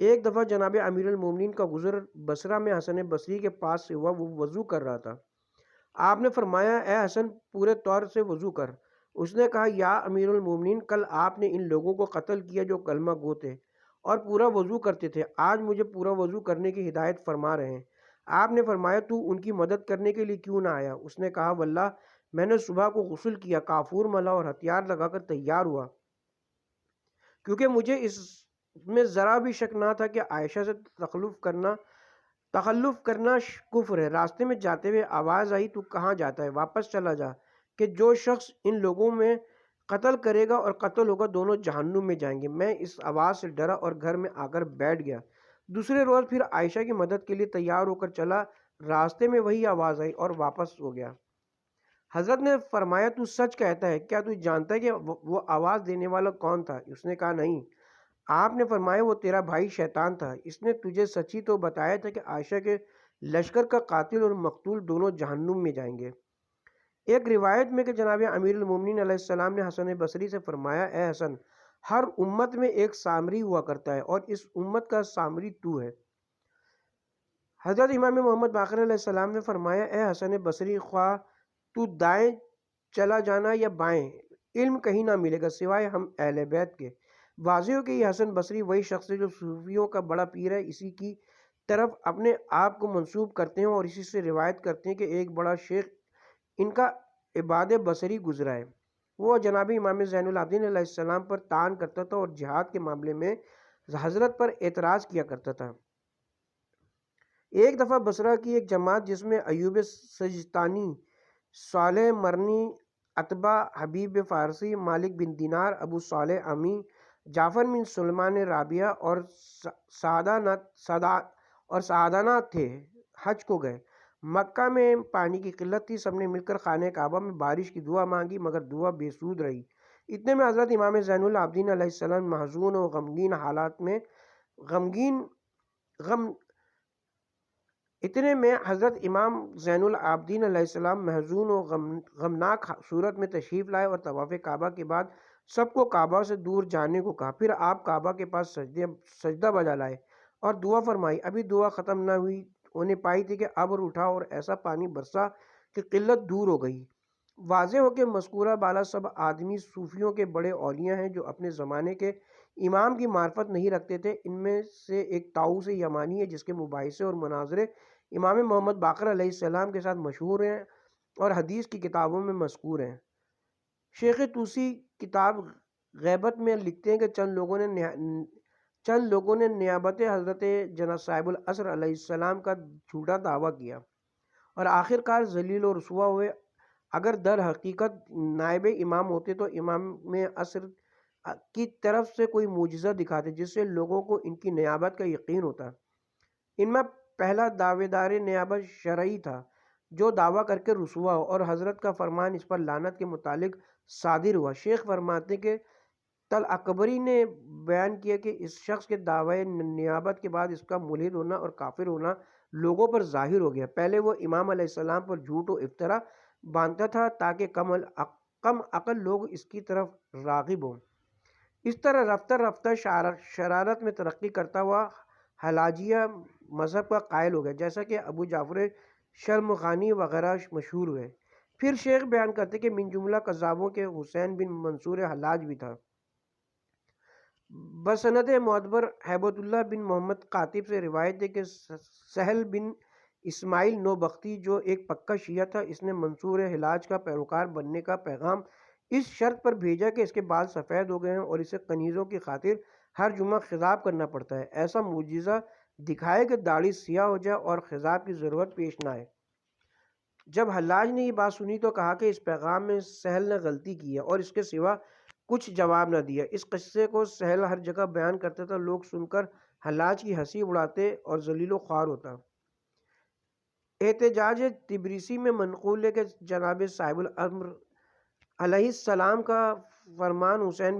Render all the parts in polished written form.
ایک دفعہ جناب امیر المومنین کا گزر بصرہ میں حسن بصری کے پاس سے ہوا، وہ وضو کر رہا تھا۔ آپ نے فرمایا اے حسن پورے طور سے وضو کر۔ اس نے کہا یا امیر المومنین، کل آپ نے ان لوگوں کو قتل کیا جو کلمہ گو تھے اور پورا وضو کرتے تھے، آج مجھے پورا وضو کرنے کی ہدایت فرما رہے ہیں۔ آپ نے فرمایا تو ان کی مدد کرنے کے لیے کیوں نہ آیا؟ اس نے کہا واللہ میں نے صبح کو غسل کیا، کافور ملا اور ہتھیار لگا کر تیار ہوا، کیونکہ مجھے اس میں ذرا بھی شک نہ تھا کہ عائشہ سے تخلف کرنا کفر ہے۔ راستے میں جاتے ہوئے آواز آئی تو کہاں جاتا ہے؟ واپس چلا جا، کہ جو شخص ان لوگوں میں قتل کرے گا اور قتل ہوگا دونوں جہنم میں جائیں گے۔ میں اس آواز سے ڈرا اور گھر میں آ کر بیٹھ گیا۔ دوسرے روز پھر عائشہ کی مدد کے لیے تیار ہو کر چلا، راستے میں وہی آواز آئی اور واپس ہو گیا۔ حضرت نے فرمایا تو سچ کہتا ہے، کیا تو جانتا ہے کہ وہ آواز دینے والا کون تھا؟ اس نے کہا نہیں۔ آپ نے فرمایا وہ تیرا بھائی شیطان تھا، اس نے تجھے سچی تو بتایا تھا کہ عائشہ کے لشکر کا قاتل اور مقتول دونوں جہنم میں جائیں گے۔ ایک روایت میں کہ جناب امیر المومنین علیہ السلام نے حسن بصری سے فرمایا اے حسن، ہر امت میں ایک سامری ہوا کرتا ہے اور اس امت کا سامری تو ہے۔ حضرت امام محمد باقر علیہ السلام نے فرمایا اے حسن بصری، خواہ تو دائیں چلا جانا یا بائیں، علم کہیں نہ ملے گا سوائے ہم اہل بیت کے۔ واضح ہو کہ یہ حسن بصری وہی شخص ہے جو صوفیوں کا بڑا پیر ہے، اسی کی طرف اپنے آپ کو منسوب کرتے ہیں اور اسی سے روایت کرتے ہیں کہ ایک بڑا شیخ ان کا عباد بصری گزرا ہے۔ وہ جناب امام زین العابدین علیہ السلام پر طعن کرتا تھا اور جہاد کے معاملے میں حضرت پر اعتراض کیا کرتا تھا۔ ایک دفعہ بصرہ کی ایک جماعت جس میں ایوب سجستانی، صالح مرنی، عتبہ، حبیب فارسی، مالک بن دینار، ابو صالح امی، جعفر بن سلیمان رابعہ اور سعدانہ تھے، حج کو گئے۔ مکہ میں پانی کی قلت تھی، سب نے مل کر خانہ کعبہ میں بارش کی دعا مانگی مگر دعا بے سود رہی۔ اتنے میں حضرت امام زین العابدین علیہ السلام محزون و غمگین حالات میں اتنے میں حضرت امام زین العابدین علیہ السلام محزون و غمناک صورت میں تشریف لائے اور طواف کعبہ کے بعد سب کو کعبہ سے دور جانے کو کہا۔ پھر آپ کعبہ کے پاس سجدہ بجا لائے اور دعا فرمائی۔ ابھی دعا ختم نہ ہونے پائی تھی کہ ابر اٹھا اور ایسا پانی برسا کہ قلت دور ہو گئی۔ واضح ہو کہ مذکورہ بالا سب آدمی صوفیوں کے بڑے اولیاء ہیں جو اپنے زمانے کے امام کی معرفت نہیں رکھتے تھے۔ ان میں سے ایک طاؤس یمانی ہے جس کے مباحثے اور مناظرے امام محمد باقر علیہ السلام کے ساتھ مشہور ہیں اور حدیث کی کتابوں میں مذکور ہیں۔ شیخ توسی کتاب غیبت میں لکھتے ہیں کہ چند لوگوں نے نیابت حضرت جناب صاحب العصر علیہ السلام کا جھوٹا دعویٰ کیا اور آخر کار ذلیل و رسوا ہوئے۔ اگر در حقیقت نائب امام ہوتے تو امام عصر کی طرف سے کوئی معجزہ دکھاتے جس سے لوگوں کو ان کی نیابت کا یقین ہوتا۔ ان میں پہلا دعوے دار نیابت شرعی تھا جو دعویٰ کر کے رسوا ہو اور حضرت کا فرمان اس پر لعنت کے متعلق صادر ہوا۔ شیخ فرماتے کہ تل اکبری نے بیان کیا کہ اس شخص کے دعوی نیابت کے بعد اس کا ملحد ہونا اور کافر ہونا لوگوں پر ظاہر ہو گیا۔ پہلے وہ امام علیہ السلام پر جھوٹ و افطرا باندھتا تھا تاکہ کم عقل لوگ اس کی طرف راغب ہوں۔ اس طرح رفتہ رفتہ شرارت میں ترقی کرتا ہوا حلاجیہ مذہب کا قائل ہو گیا، جیسا کہ ابو جعفر شرمغانی وغیرہ مشہور ہوئے۔ پھر شیخ بیان کرتے کہ من جملہ کذابوں کے حسین بن منصور حلاج بھی تھا۔ بسند معتبر ہیبت اللہ بن محمد قاطب سے روایت ہے کہ سہل بن اسماعیل نوبختی جو ایک پکا شیعہ تھا، اس نے منصور حلاج کا پیروکار بننے کا پیغام اس شرط پر بھیجا کہ اس کے بال سفید ہو گئے ہیں اور اسے کنیزوں کی خاطر ہر جمعہ خضاب کرنا پڑتا ہے، ایسا معجزہ دکھائے کہ داڑھی سیاہ ہو جائے اور خضاب کی ضرورت پیش نہ آئے۔ جب حلاج نے یہ بات سنی تو کہا کہ اس پیغام میں سہل نے غلطی کی ہے اور اس کے سوا کچھ جواب نہ دیا۔ اس قصے کو سہل ہر جگہ بیان کرتا تھا، لوگ سن کر حلاج کی ہنسی اڑاتے اور ذلیل و خوار ہوتا۔ احتجاج تبریسی میں منقول ہے کہ جناب صاحب الامر علیہ السلام کا فرمان حسین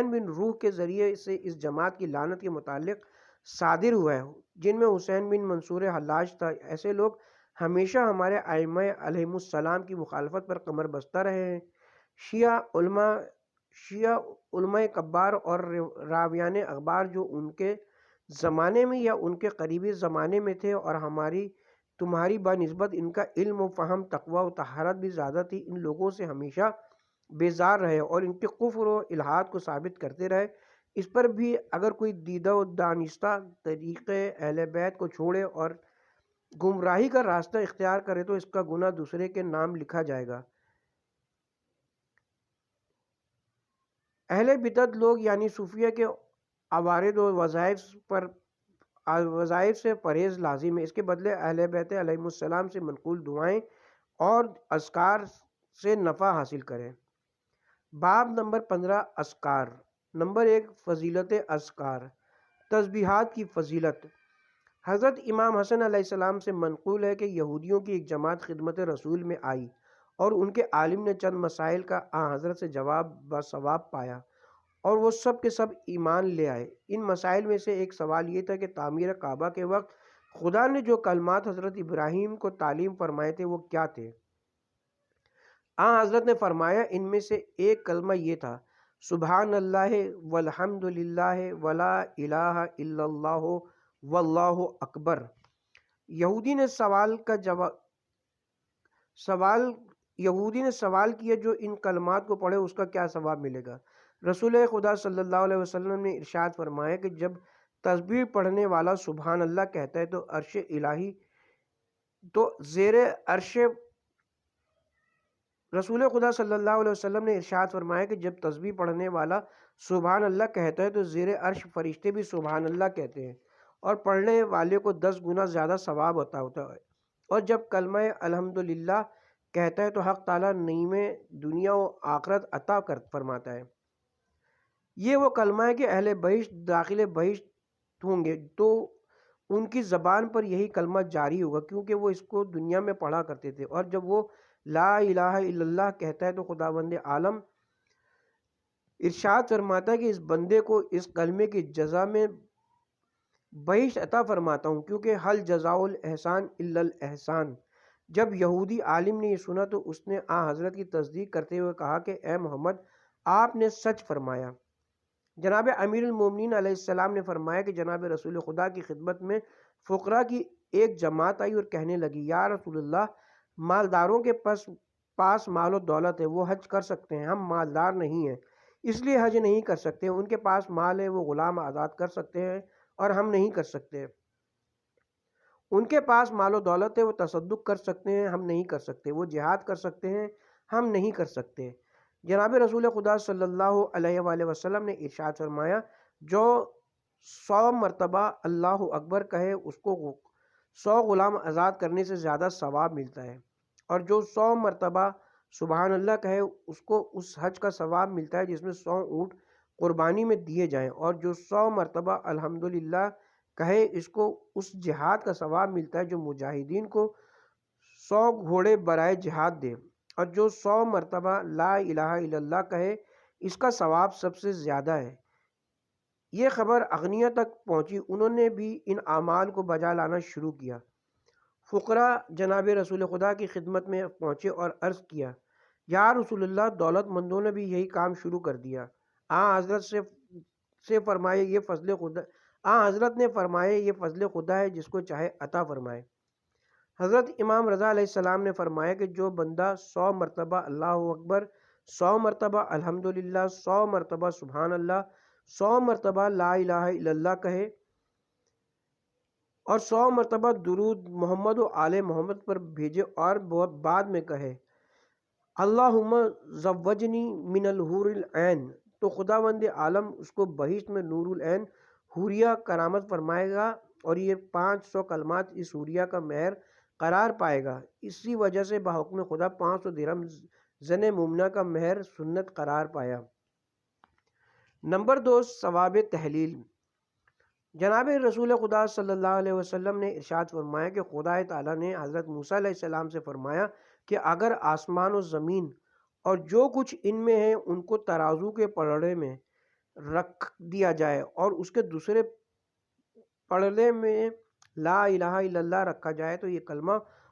بن روح کے ذریعے سے اس جماعت کی لعنت کے متعلق صادر ہوا ہے جن میں حسین بن منصور حلاج تھا۔ ایسے لوگ ہمیشہ ہمارے ائمہ علیہم السلام کی مخالفت پر کمر بستہ رہے ہیں۔ شیعہ علماء شیعہ علماء کبار اور راویان اخبار جو ان کے زمانے میں یا ان کے قریبی زمانے میں تھے، اور تمہاری بنسبت ان کا علم و فہم، تقوی و طہارت بھی زیادہ تھی، ان لوگوں سے ہمیشہ بیزار رہے اور ان کے کفر و الحاد کو ثابت کرتے رہے۔ اس پر بھی اگر کوئی دیدہ و دانستہ طریقے اہل بیت کو چھوڑے اور گمراہی کا راستہ اختیار کرے تو اس کا گناہ دوسرے کے نام لکھا جائے گا۔ اہل بدعت لوگ یعنی صوفیہ کے عوارض و وظائف سے پرہیز لازم ہے، اس کے بدلے اہل بیت علیہم السلام سے منقول دعائیں اور اذکار سے نفع حاصل کریں۔ باب نمبر 15 اذکار۔ نمبر 1 فضیلت اذکار، تسبیحات کی فضیلت۔ حضرت امام حسن علیہ السلام سے منقول ہے کہ یہودیوں کی ایک جماعت خدمت رسول میں آئی اور ان کے عالم نے چند مسائل کا حضرت سے جواب بثواب پایا اور وہ سب کے سب ایمان لے آئے۔ ان مسائل میں سے ایک سوال یہ تھا کہ تعمیر کعبہ کے وقت خدا نے جو کلمات حضرت ابراہیم کو تعلیم فرمائے تھے وہ کیا تھے؟ حضرت نے فرمایا ان میں سے ایک کلمہ یہ تھا، سبحان اللہ والحمد للہ ولا الہ الا اللہ واللہ اکبر۔ یہودی نے سوال کیا جو ان کلمات کو پڑھے اس کا کیا ثواب ملے گا؟ رسول خدا صلی اللہ علیہ وسلم نے ارشاد فرمایا کہ جب تسبیح پڑھنے والا سبحان اللہ کہتا ہے تو عرش الہی تو زیر عرش رسول خدا صلی اللہ علیہ وسلم نے ارشاد فرمایا کہ جب تسبیح پڑھنے والا سبحان اللہ کہتا ہے تو زیر عرش فرشتے بھی سبحان اللہ کہتے ہیں اور پڑھنے والے کو 10 گنا زیادہ ثواب ہوتا ہے، اور جب کلمہ الحمدللہ کہتا ہے تو حق تعالیٰ نعیم دنیا و آخرت عطا فرماتا ہے۔ یہ وہ کلمہ ہے کہ اہل بہشت داخل بہشت ہوں گے تو ان کی زبان پر یہی کلمہ جاری ہوگا کیونکہ وہ اس کو دنیا میں پڑھا کرتے تھے، اور جب وہ لا الہ الا اللہ کہتا ہے تو خداوند عالم ارشاد فرماتا ہے کہ اس بندے کو اس کلمے کی جزا میں بہشت عطا فرماتا ہوں کیونکہ حل جزاء الاحسان الا الاحسان۔ جب یہودی عالم نے یہ سنا تو اس نے حضرت کی تصدیق کرتے ہوئے کہا کہ اے محمد آپ نے سچ فرمایا۔ جناب امیر المومنین علیہ السلام نے فرمایا کہ جناب رسول خدا کی خدمت میں فقراء کی ایک جماعت آئی اور کہنے لگی، یا رسول اللہ، مالداروں کے پاس مال و دولت ہے، وہ حج کر سکتے ہیں، ہم مالدار نہیں ہیں اس لیے حج نہیں کر سکتے، ان کے پاس مال ہے، وہ غلام آزاد کر سکتے ہیں اور ہم نہیں کر سکتے، ان کے پاس مال و دولت ہے، وہ تصدق کر سکتے ہیں، ہم نہیں کر سکتے، وہ جہاد کر سکتے ہیں، ہم نہیں کر سکتے۔ جناب رسول خدا صلی اللہ علیہ وآلہ وسلم نے ارشاد فرمایا، جو 100 مرتبہ اللہ اکبر کہے اس کو 100 غلام آزاد کرنے سے زیادہ ثواب ملتا ہے، اور جو 100 مرتبہ سبحان اللہ کہے اس کو اس حج کا ثواب ملتا ہے جس میں 100 اونٹ قربانی میں دیے جائیں، اور جو 100 مرتبہ الحمدللہ کہے اس کو اس جہاد کا ثواب ملتا ہے جو مجاہدین کو 100 گھوڑے برائے جہاد دے، اور جو 100 مرتبہ لا الہ الا اللہ کہے اس کا ثواب سب سے زیادہ ہے۔ یہ خبر اغنیاء تک پہنچی، انہوں نے بھی ان اعمال کو بجا لانا شروع کیا۔ فقراء جناب رسول خدا کی خدمت میں پہنچے اور عرض کیا، یا رسول اللہ، دولت مندوں نے بھی یہی کام شروع کر دیا۔ حضرت سے فرمائے یہ فضل خدا حضرت نے فرمایا یہ فضل خدا ہے جس کو چاہے عطا فرمائے۔ حضرت امام رضا علیہ السلام نے فرمایا کہ جو بندہ 100 مرتبہ اللہ اکبر، 100 مرتبہ الحمدللہ، 100 مرتبہ سبحان اللہ، 100 مرتبہ لا الہ الا اللہ کہے اور 100 مرتبہ درود محمد و آل محمد پر بھیجے اور بعد میں کہے اللہم زوجنی من الحور العین، تو خداوند عالم اس کو بہشت میں نور العین حوریہ کرامت فرمائے گا، اور یہ 500 کلمات اس حوریہ کا مہر قرار پائے گا۔ اسی وجہ سے بحکم خدا 500 درہم زن مومنہ کا مہر سنت قرار پایا۔ نمبر 2 ثواب تحلیل۔ جناب رسول خدا صلی اللہ علیہ وسلم نے ارشاد فرمایا کہ خدا تعالیٰ نے حضرت موسیٰ علیہ السلام سے فرمایا کہ اگر آسمان و زمین اور جو کچھ ان میں ہے ان کو ترازو کے پلڑے میں رکھ دیا جائے اور اس کے دوسرے پلڑے میں لا الہ الا اللہ رکھا جائے تو یہ کلمہ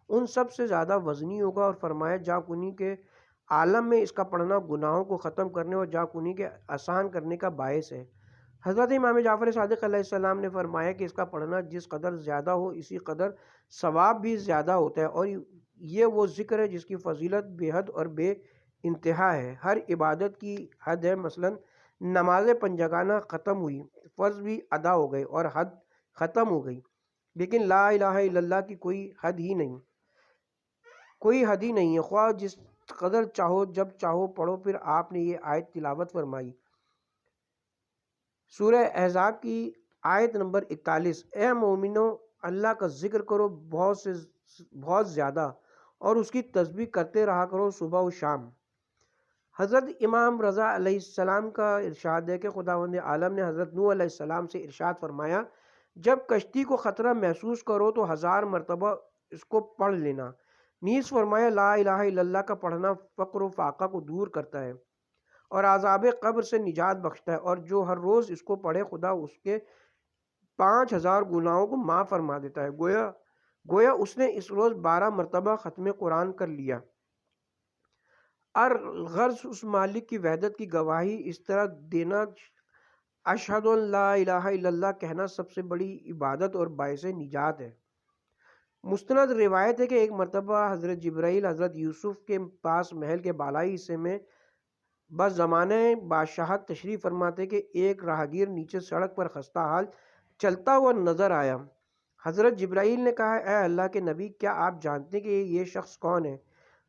ان سب سے زیادہ وزنی ہوگا، اور فرمایا جا کنی کے عالم میں اس کا پڑھنا گناہوں کو ختم کرنے اور جاکنی کے آسان کرنے کا باعث ہے۔ حضرت امام جعفر صادق علیہ السلام نے فرمایا کہ اس کا پڑھنا جس قدر زیادہ ہو اسی قدر ثواب بھی زیادہ ہوتا ہے، اور یہ وہ ذکر ہے جس کی فضیلت بے حد اور بے انتہا ہے۔ ہر عبادت کی حد ہے، مثلا نماز پنجگانہ ختم ہوئی، فرض بھی ادا ہو گئے اور حد ختم ہو گئی، لیکن لا الہ الا اللہ کی کوئی حد ہی نہیں، کوئی حد ہی نہیں ہے، خواہ جس قدر چاہو جب چاہو پڑھو۔ پھر آپ نے یہ آیت تلاوت فرمائی، سورہ احزاب کی آیت نمبر 41، اے مومنو اللہ کا ذکر کرو بہت زیادہ اور اس کی تسبیح کرتے رہا کرو صبح و شام۔ حضرت امام رضا علیہ السلام کا ارشاد ہے کہ خداوند عالم نے حضرت نوح علیہ السلام سے ارشاد فرمایا، جب کشتی کو خطرہ محسوس کرو تو 1000 مرتبہ اس کو پڑھ لینا۔ نیز فرمایا لا الہ الا اللہ کا پڑھنا فقر و فاقہ کو دور کرتا ہے اور عذاب قبر سے نجات بخشتا ہے، اور جو ہر روز اس کو پڑھے خدا اس کے 5000 گناہوں کو معاف فرما دیتا ہے، گویا اس نے اس روز 12 مرتبہ ختم قرآن کر لیا۔ اور غرض اس مالک کی وحدت کی گواہی اس طرح دینا، اشہد ان لا الہ الا اللہ کہنا سب سے بڑی عبادت اور باعث نجات ہے۔ مستند روایت ہے کہ ایک مرتبہ حضرت جبرائیل حضرت یوسف کے پاس محل کے بالائی حصے میں بس زمانہ بادشاہت تشریف فرماتے کہ ایک راہگیر نیچے سڑک پر خستہ حال چلتا ہوا نظر آیا۔ حضرت جبرائیل نے کہا، اے اللہ کے نبی، کیا آپ جانتے کہ یہ شخص کون ہے؟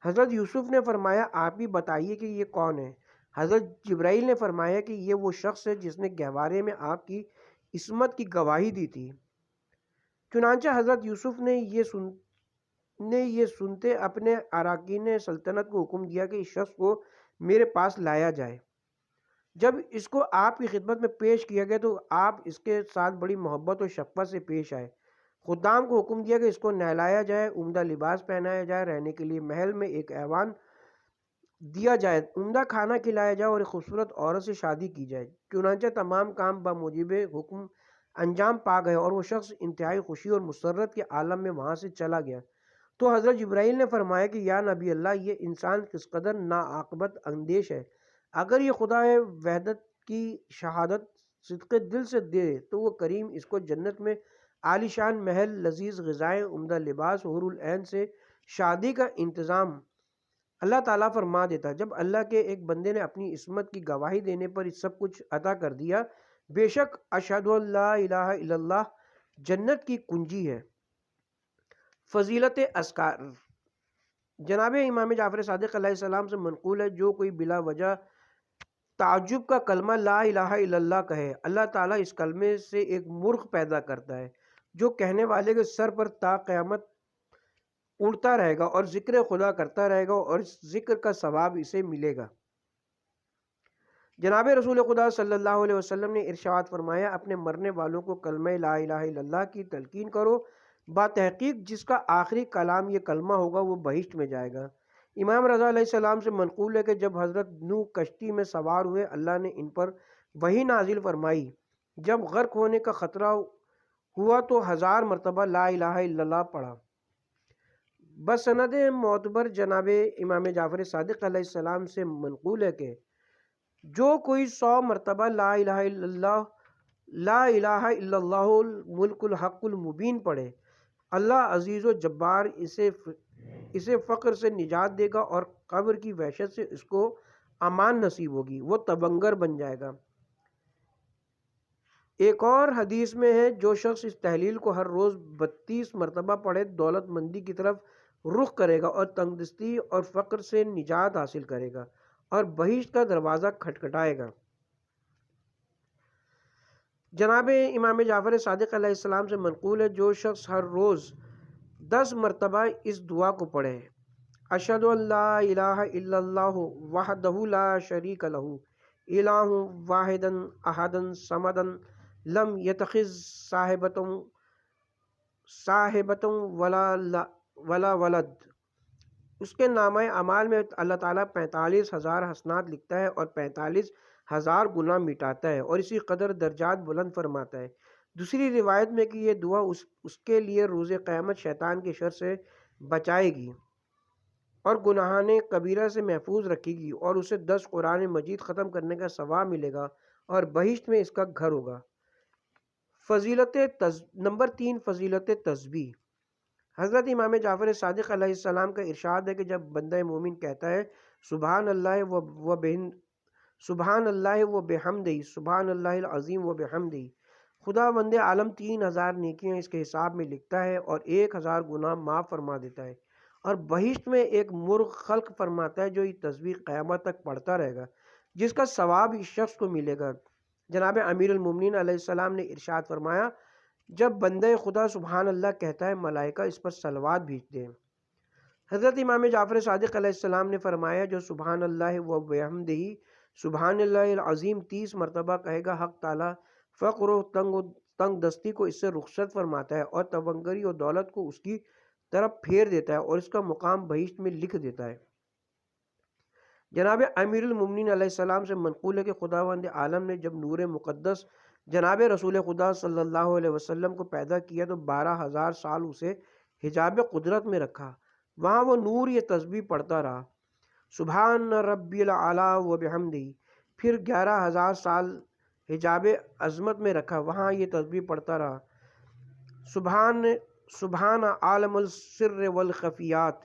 حضرت یوسف نے فرمایا، آپ ہی بتائیے کہ یہ کون ہے۔ حضرت جبرائیل نے فرمایا کہ یہ وہ شخص ہے جس نے گہوارے میں آپ کی عصمت کی گواہی دی تھی۔ چنانچہ حضرت یوسف نے یہ سنتے اپنے اراکین سلطنت کو حکم دیا کہ اس شخص کو میرے پاس لایا جائے۔ جب اس کو آپ کی خدمت میں پیش کیا گیا تو آپ اس کے ساتھ بڑی محبت و شفقت سے پیش آئے۔ خدام کو حکم دیا کہ اس کو نہلایا جائے، عمدہ لباس پہنایا جائے، رہنے کے لیے محل میں ایک ایوان دیا جائے، عمدہ کھانا کھلایا جائے اور ایک خوبصورت عورت سے شادی کی جائے۔ چنانچہ تمام کام بموجب حکم انجام پا گئے اور وہ شخص انتہائی خوشی اور مسرت کے عالم میں وہاں سے چلا گیا۔ تو حضرت جبرائیل نے فرمایا کہ یا نبی اللہ، یہ انسان کس قدر ناعاقبت اندیش ہے، اگر یہ خدا وحدت کی شہادت صدق دل سے دے تو وہ کریم اس کو جنت میں عالی شان محل، لذیذ غذائیں، عمدہ لباس، حور العین سے شادی کا انتظام اللہ تعالیٰ فرما دیتا۔ جب اللہ کے ایک بندے نے اپنی عصمت کی گواہی دینے پر یہ سب کچھ عطا کر دیا، بے شک اشہد ان لا الہ الا اللہ جنت کی کنجی ہے۔ فضیلت اذکار، جناب امام جعفر صادق علیہ السلام سے منقول ہے، جو کوئی بلا وجہ تعجب کا کلمہ لا الہ الا اللہ کہے، اللہ تعالیٰ اس کلمے سے ایک مرغ پیدا کرتا ہے جو کہنے والے کے سر پر تا قیامت اڑتا رہے گا اور ذکر خدا کرتا رہے گا اور اس ذکر کا ثواب اسے ملے گا۔ جناب رسول خدا صلی اللہ علیہ وسلم نے ارشاد فرمایا، اپنے مرنے والوں کو کلمہ لا الہ الا اللہ کی تلقین کرو، بتحقیق جس کا آخری کلام یہ کلمہ ہوگا وہ بہشت میں جائے گا۔ امام رضا علیہ السلام سے منقول ہے کہ جب حضرت نوح کشتی میں سوار ہوئے، اللہ نے ان پر وحی نازل فرمائی۔ جب غرق ہونے کا خطرہ ہوا تو 1000 مرتبہ لا الہ الا اللہ پڑھا۔ بسند معتبر جناب امام جعفر صادق علیہ السلام سے منقول ہے کہ جو کوئی 100 مرتبہ لا الہ الا اللہ، لا الہ الا اللہ الملک الحق المبین پڑھے، اللہ عزیز و جبار اسے فقر سے نجات دے گا اور قبر کی وحشت سے اس کو امان نصیب ہوگی، وہ تبنگر بن جائے گا۔ ایک اور حدیث میں ہے، جو شخص اس تحلیل کو ہر روز 32 مرتبہ پڑھے دولت مندی کی طرف رخ کرے گا اور تنگدستی اور فقر سے نجات حاصل کرے گا اور بہشت کا دروازہ کھٹکھٹائے گا۔ جناب امام جعفر صادق علیہ السلام سے منقول ہے، جو شخص ہر روز 10 مرتبہ اس دعا کو پڑھے، اشہد ان لا الہ الا اللہ وحدہ لا شریک لہ الہ واحد احد صمد لم یتخذ صاحبۃ ولا ولد، اس کے نامہ اعمال میں اللہ تعالیٰ 45,000 حسنات لکھتا ہے اور 45,000 گناہ مٹاتا ہے اور اسی قدر درجات بلند فرماتا ہے۔ دوسری روایت میں کہ یہ دعا اس کے لیے روز قیامت شیطان کے شر سے بچائے گی۔ اور گناہان کبیرہ سے محفوظ رکھے گی، اور اسے 10 قرآن مجید ختم کرنے کا ثواب ملے گا اور بہشت میں اس کا گھر ہوگا۔ نمبر 3، فضیلت تسبیح۔ حضرت امام جعفر صادق علیہ السلام کا ارشاد ہے کہ جب بندہ مومن کہتا ہے سبحان اللہ سبحان اللہ و بحمدہ، سبحان اللہ العظیم و بحمدہ، خدا بند عالم 3000 نیکیاں اس کے حساب میں لکھتا ہے اور 1000 گناہ معاف فرما دیتا ہے، اور بہشت میں ایک مرغ خلق فرماتا ہے جو یہ تسبیح قیامت تک پڑھتا رہے گا، جس کا ثواب اس شخص کو ملے گا۔ جناب امیر المومنین علیہ السلام نے ارشاد فرمایا جب بندہ خدا سبحان اللہ کہتا ہے ملائکہ اس پر صلوات بھیجتے ہیں۔ حضرت امام جعفر صادق علیہ السلام نے فرمایا جو سبحان اللہ و بحمدہ سبحان اللہ العظیم 30 مرتبہ کہے گا، حق تعالی فقر و تنگ دستی کو اس سے رخصت فرماتا ہے اور تونگری اور دولت کو اس کی طرف پھیر دیتا ہے اور اس کا مقام بہشت میں لکھ دیتا ہے۔ جناب امیر المومنین علیہ السلام سے منقول ہے کہ خداوند عالم نے جب نور مقدس جناب رسول خدا صلی اللہ علیہ وسلم کو پیدا کیا تو 12,000 سال اسے حجاب قدرت میں رکھا، وہاں وہ نور یہ تسبیح پڑھتا رہا سبحان ربی الاعلیٰ و بحمدہ، پھر 11,000 سال حجاب عظمت میں رکھا، وہاں یہ تسبیح پڑھتا رہا سبحان عالم السر والخفیات،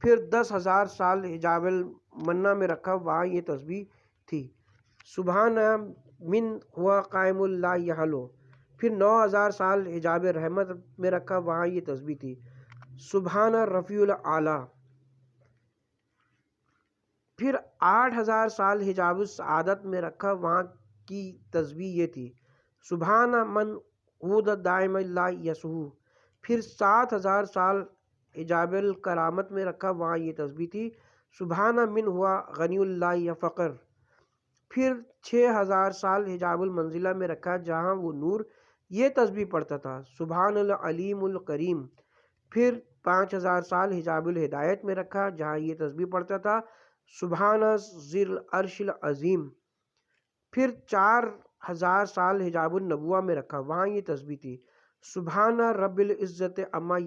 پھر 10,000 سال حجاب المنہ میں رکھا، وہاں یہ تسبیح تھی سبحان من ہوا قائم لا یحلو، پھر 9,000 سال حجاب رحمت میں رکھا، وہاں یہ تسبیح تھی سبحان رفیع الاعلیٰ، پھر 8,000 سال حجاب السعادت میں رکھا، وہاں کی تسبیح یہ تھی سبحان من عود دائم لا یسہو، پھر 7,000 سال حجاب الکرامت میں رکھا، وہاں یہ تسبیح تھی سبحان من ہوا غنی اللہ یا فقر، پھر 6,000 سال حجاب المنزلہ میں رکھا جہاں وہ نور یہ تسبیح پڑھتا تھا سبحان العلیم الکریم، پھر 5,000 سال حجاب الہدایت میں رکھا جہاں یہ تسبیح پڑھتا تھا سبحان ذی العرش العظیم، پھر 4,000 سال حجاب النبوہ میں رکھا، وہاں یہ تسبیح تھی سبحان رب العزت عما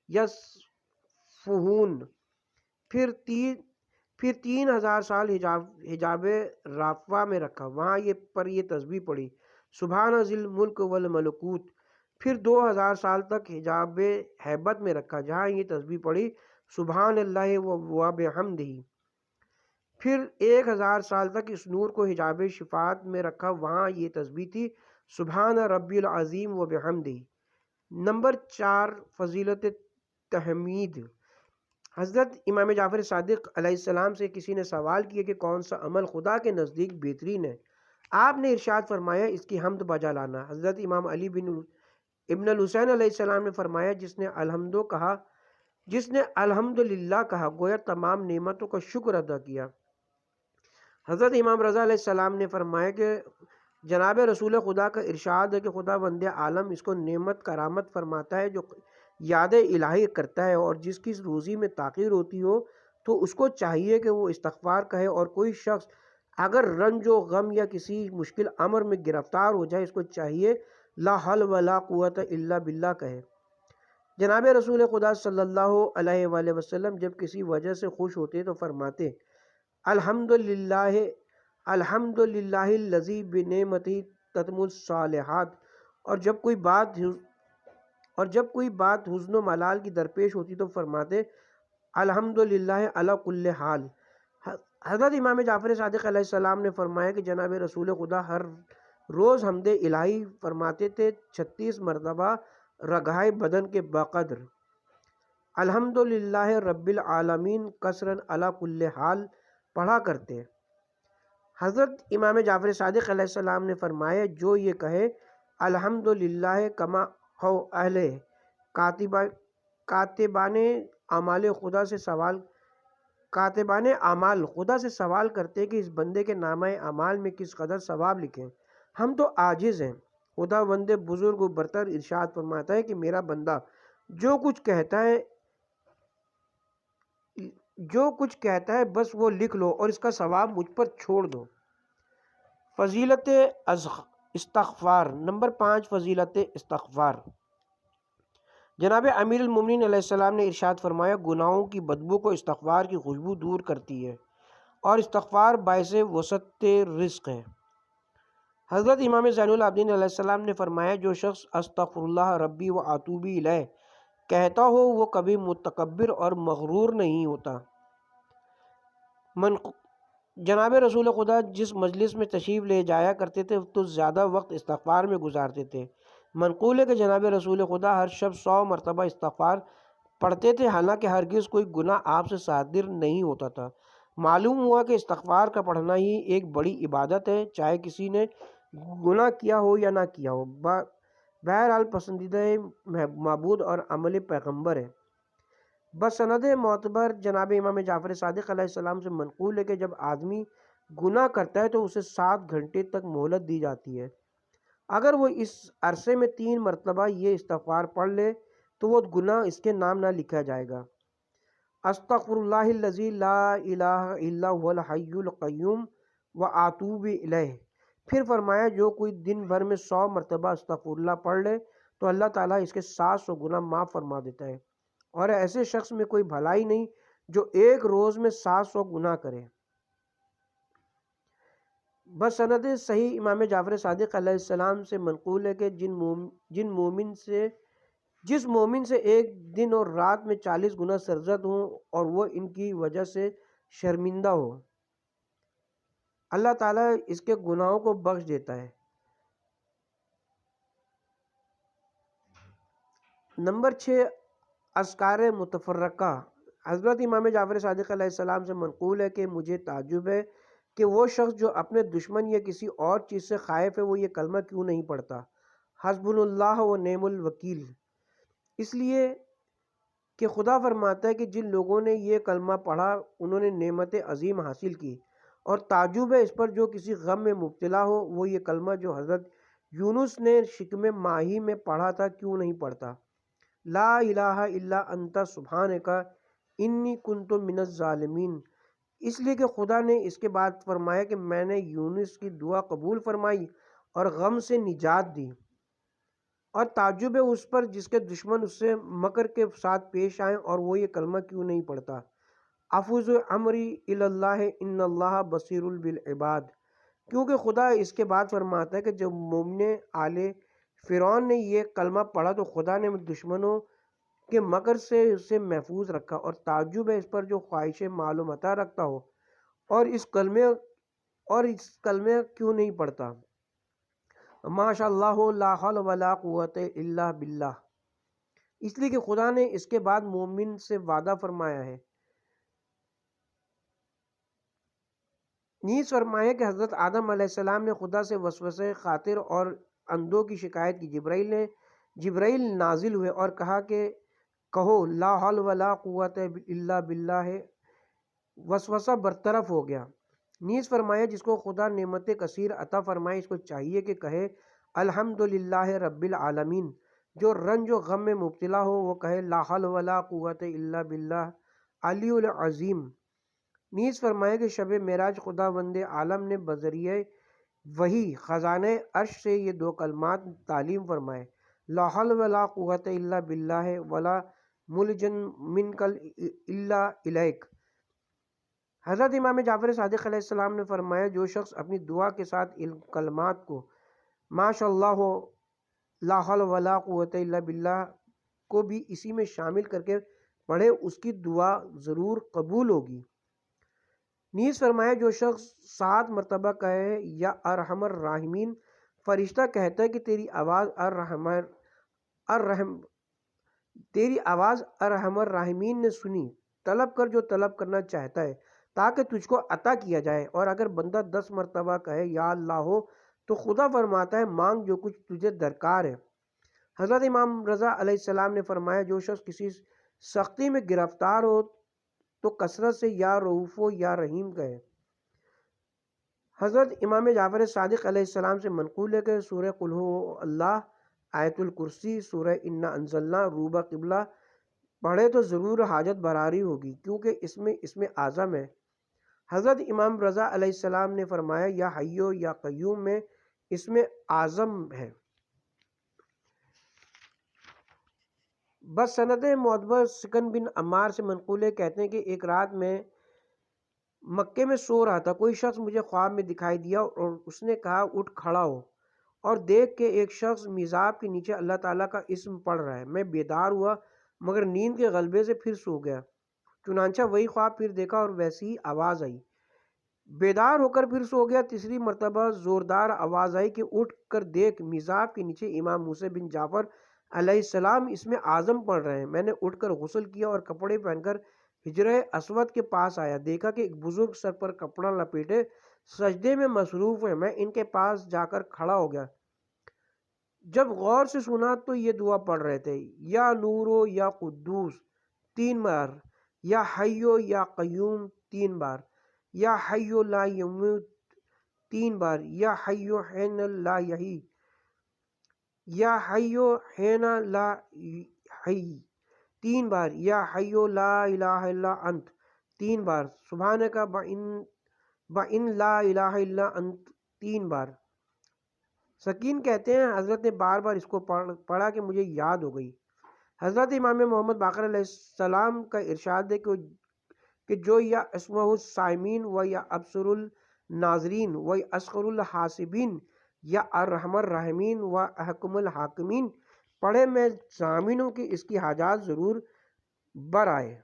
یصفون، پھر 3,000 سال حجاب رافعہ میں رکھا، وہاں یہ تسبیح پڑھی سبحان ذی الملک والملکوت، پھر 2,000 سال تک حجاب ہیبت میں رکھا جہاں یہ تسبیح پڑھی سبحان اللہ و بحمدہ، پھر 1,000 سال تک اس نور کو حجاب شفاعت میں رکھا، وہاں یہ تسبیح تھی سبحان ربی العظیم و بحمدہ۔ نمبر 4، فضیلت تحمید۔ حضرت امام جعفر صادق علیہ السلام سے کسی نے سوال کیا کہ کون سا عمل خدا کے نزدیک بہترین ہے؟ آپ نے ارشاد فرمایا اس کی حمد بجا لانا۔ حضرت امام علی ابن الحسین علیہ السلام نے فرمایا جس نے الحمدللہ کہا گویا تمام نعمتوں کا شکر ادا کیا۔ حضرت امام رضا علیہ السلام نے فرمایا کہ جناب رسول خدا کا ارشاد ہے کہ خدا بند عالم اس کو نعمت کرامت فرماتا ہے جو یاد الہی کرتا ہے، اور جس کی روزی میں تاخیر ہوتی ہو تو اس کو چاہیے کہ وہ استغفار کہے، اور کوئی شخص اگر رنج و غم یا کسی مشکل امر میں گرفتار ہو جائے اس کو چاہیے لا حول ولا قوت الا باللہ کہے۔ جناب رسول خدا صلی اللہ علیہ وآلہ وسلم جب کسی وجہ سے خوش ہوتے تو فرماتے الحمدللہ الذی بنعمتہ تتم الصالحات، اور جب کوئی بات حزن و ملال کی درپیش ہوتی تو فرماتے الحمدللہ علی کل حال۔ حضرت امام جعفر صادق علیہ السلام نے فرمایا کہ جناب رسول خدا ہر روز حمد الہی فرماتے تھے 36 مرتبہ رگائے بدن کے بقدر الحمدللہ رب العالمین کثرن علی کل حال پڑھا کرتے۔ حضرت امام جعفر صادق علیہ السلام نے فرمایا جو یہ کہے الحمدللہ کما ہو اہل کاتبان اعمال خدا سے سوال کرتے کہ اس بندے کے نامہ اعمال میں کس قدر ثواب لکھیں، ہم تو عاجز ہیں۔ خدا بند بزرگ و برتر ارشاد فرماتا ہے کہ میرا بندہ جو کچھ کہتا ہے بس وہ لکھ لو اور اس کا ثواب مجھ پر چھوڑ دو۔ فضیلت استغفار۔ نمبر 5، فضیلت استغفار۔ جناب امیر المومنین علیہ السلام نے ارشاد فرمایا گناہوں کی بدبو کو استغفار کی خوشبو دور کرتی ہے اور استغفار باعث وسعت رزق ہے۔ حضرت امام زین العابدین علیہ السلام نے فرمایا جو شخص استغفر اللہ ربی و اتوب الیہ کہتا ہو وہ کبھی متکبر اور مغرور نہیں ہوتا۔ جناب رسول خدا جس مجلس میں تشریف لے جایا کرتے تھے تو زیادہ وقت استغفار میں گزارتے تھے۔ منقول ہے کہ جناب رسول خدا ہر شب 100 مرتبہ استغفار پڑھتے تھے، حالانکہ ہرگز کوئی گناہ آپ سے صادر نہیں ہوتا تھا۔ معلوم ہوا کہ استغفار کا پڑھنا ہی ایک بڑی عبادت ہے، چاہے کسی نے گناہ کیا ہو یا نہ کیا ہو۔ بہرحال پسندیدہ معبود اور عمل پیغمبر ہے۔ بسند معتبر جناب امام جعفر صادق علیہ السلام سے منقول ہے کہ جب آدمی گناہ کرتا ہے تو اسے 7 گھنٹے تک مہلت دی جاتی ہے۔ اگر وہ اس عرصے میں 3 مرتبہ یہ استغفار پڑھ لے تو وہ گناہ اس کے نام نہ لکھا جائے گا۔ استغفر اللہ الذی لا الہ الا هو الحی القیوم واتوب الیہ۔ پھر فرمایا جو کوئی دن بھر میں 100 مرتبہ استغفر اللہ پڑھ لے تو اللہ تعالیٰ اس کے 700 گناہ معاف فرما دیتا ہے، اور ایسے شخص میں کوئی بھلائی نہیں جو ایک روز میں 700 گناہ کرے۔ بسند صحیح امام جعفر صادق علیہ السلام سے منقول ہے کہ جس مومن سے ایک دن اور رات میں 40 گناہ سرزد ہوں اور وہ ان کی وجہ سے شرمندہ ہو، اللہ تعالیٰ اس کے گناہوں کو بخش دیتا ہے۔ نمبر 6 اذکار متفرقہ۔ حضرت امام جعفر صادق علیہ السلام سے منقول ہے کہ مجھے تعجب ہے کہ وہ شخص جو اپنے دشمن یا کسی اور چیز سے خائف ہے وہ یہ کلمہ کیوں نہیں پڑھتا، حسبنا اللہ و نعم الوکیل۔ اس لیے کہ خدا فرماتا ہے کہ جن لوگوں نے یہ کلمہ پڑھا انہوں نے نعمت عظیم حاصل کی، اور تعجب ہے اس پر جو کسی غم میں مبتلا ہو وہ یہ کلمہ جو حضرت یونس نے شکم ماہی میں پڑھا تھا کیوں نہیں پڑھتا، لا الہ الا انت سبحانک انی کنت من الظالمین۔ اس لیے کہ خدا نے اس کے بعد فرمایا کہ میں نے یونس کی دعا قبول فرمائی اور غم سے نجات دی، اور تعجب ہے اس پر جس کے دشمن اس سے مکر کے ساتھ پیش آئیں اور وہ یہ کلمہ کیوں نہیں پڑھتا، افوض امری الی اللہ ان اللہ بصیر بالعباد۔ کیونکہ خدا اس کے بعد فرماتا ہے کہ جب مومن آل فرعون نے یہ کلمہ پڑھا تو خدا نے دشمنوں کے مکر سے اسے محفوظ رکھا، اور تعجب ہے اس پر جو خواہش مال و متاع رکھتا ہو اور اس کلمے کیوں نہیں پڑھتا، ماشاء اللہ لا حول ولا قوت الا باللہ۔ اس لیے کہ خدا نے اس کے بعد مومن سے وعدہ فرمایا ہے، نیز فرمایا کہ حضرت آدم علیہ السلام نے خدا سے وسوسہ خاطر اور اندھوں کی شکایت کی۔ جبرائیل نازل ہوئے اور کہا کہ کہو لا حول ولا قوت الا باللہ، وسوسہ برطرف ہو گیا۔ نیز فرمایا جس کو خدا نعمت کثیر عطا فرمائے اس کو چاہیے کہ کہے الحمدللہ رب العالمین۔ جو رنج و غم میں مبتلا ہو وہ کہے لا حول ولا قوت الا باللہ علی العظیم۔ نیز فرمایا کہ شب معراج خداوند عالم نے بذریعہ وحی خزانہ عرش سے یہ 2 کلمات تعلیم فرمائے، لا حول ولا قوت الا باللہ ولا ملجن منک الا الیک۔ حضرت امام جعفر صادق علیہ السلام نے فرمایا جو شخص اپنی دعا کے ساتھ ان کلمات کو ماشاء اللہ لا حول ولا قوت الا باللہ کو بھی اسی میں شامل کر کے پڑھے اس کی دعا ضرور قبول ہوگی۔ نیز فرمایا جو شخص 7 مرتبہ کہے یا ارحم الراحمین، فرشتہ کہتا ہے کہ تیری آواز ارحم الراحمین نے سنی، طلب کر جو طلب کرنا چاہتا ہے تاکہ تجھ کو عطا کیا جائے، اور اگر بندہ 10 مرتبہ کہے یا اللہ ہو تو خدا فرماتا ہے مانگ جو کچھ تجھے درکار ہے۔ حضرت امام رضا علیہ السلام نے فرمایا جو شخص کسی سختی میں گرفتار ہو تو کثرت سے یا رؤوف و یا رحیم کہے۔ حضرت امام جعفر صادق علیہ السلام سے منقول ہے کہ سورہ قل ہو اللہ، آیت الکرسی، سورہ انا انزلنا، روبہ قبلہ پڑھے تو ضرور حاجت براری ہوگی، کیونکہ اس میں اعظم ہے۔ حضرت امام رضا علیہ السلام نے فرمایا یا حیو یا قیوم میں اس میں اعظم ہے۔ بس سند معتبر سکن بن عمار سے منقول ہے، کہتے ہیں کہ ایک رات میں مکے میں سو رہا تھا، کوئی شخص مجھے خواب میں دکھائی دیا اور اس نے کہا اٹھ کھڑا ہو، اور دیکھ کے ایک شخص میزاب کے نیچے اللہ تعالیٰ کا اسم پڑھ رہا ہے۔ میں بیدار ہوا مگر نیند کے غلبے سے پھر سو گیا، چنانچہ وہی خواب پھر دیکھا اور ویسی ہی آواز آئی، بیدار ہو کر پھر سو گیا، تیسری مرتبہ زوردار آواز آئی کہ اٹھ کر دیکھ، میزاب کے نیچے امام موسیٰ بن جعفر علیہ السلام اسم اعظم پڑھ رہے ہیں۔ میں نے اٹھ کر غسل کیا اور کپڑے پہن کر حجرہ اسود کے پاس آیا، دیکھا کہ ایک بزرگ سر پر کپڑا لپیٹے سجدے میں مصروف ہیں۔ میں ان کے پاس جا کر کھڑا ہو گیا، جب غور سے سنا تو یہ دعا پڑھ رہے تھے، یا نورو یا قدوس 3 بار، یا حیو یا قیوم 3 بار، یا حیو لا یموت 3 بار، یا حیو حین لا یحیی، یا حیو حین لا حی 3 بار، یا حیو لا الہ الا انت 3 بار، سبحانک بَإِن لا الہ الا انت 3 بار۔ سکین کہتے ہیں حضرت نے بار بار اس کو پڑھا کہ مجھے یاد ہو گئی۔ حضرت امام محمد باقر علیہ السلام کا ارشاد ہے کہ جو یا اسمہ الصائمین و یا ابصر الناظرین و یا اسخر الحاسبین یا ارحم الراحمین و احکم الحاکمین پڑھے، میں ضامن ہوں کہ اس کی حاجات ضرور بر آئے۔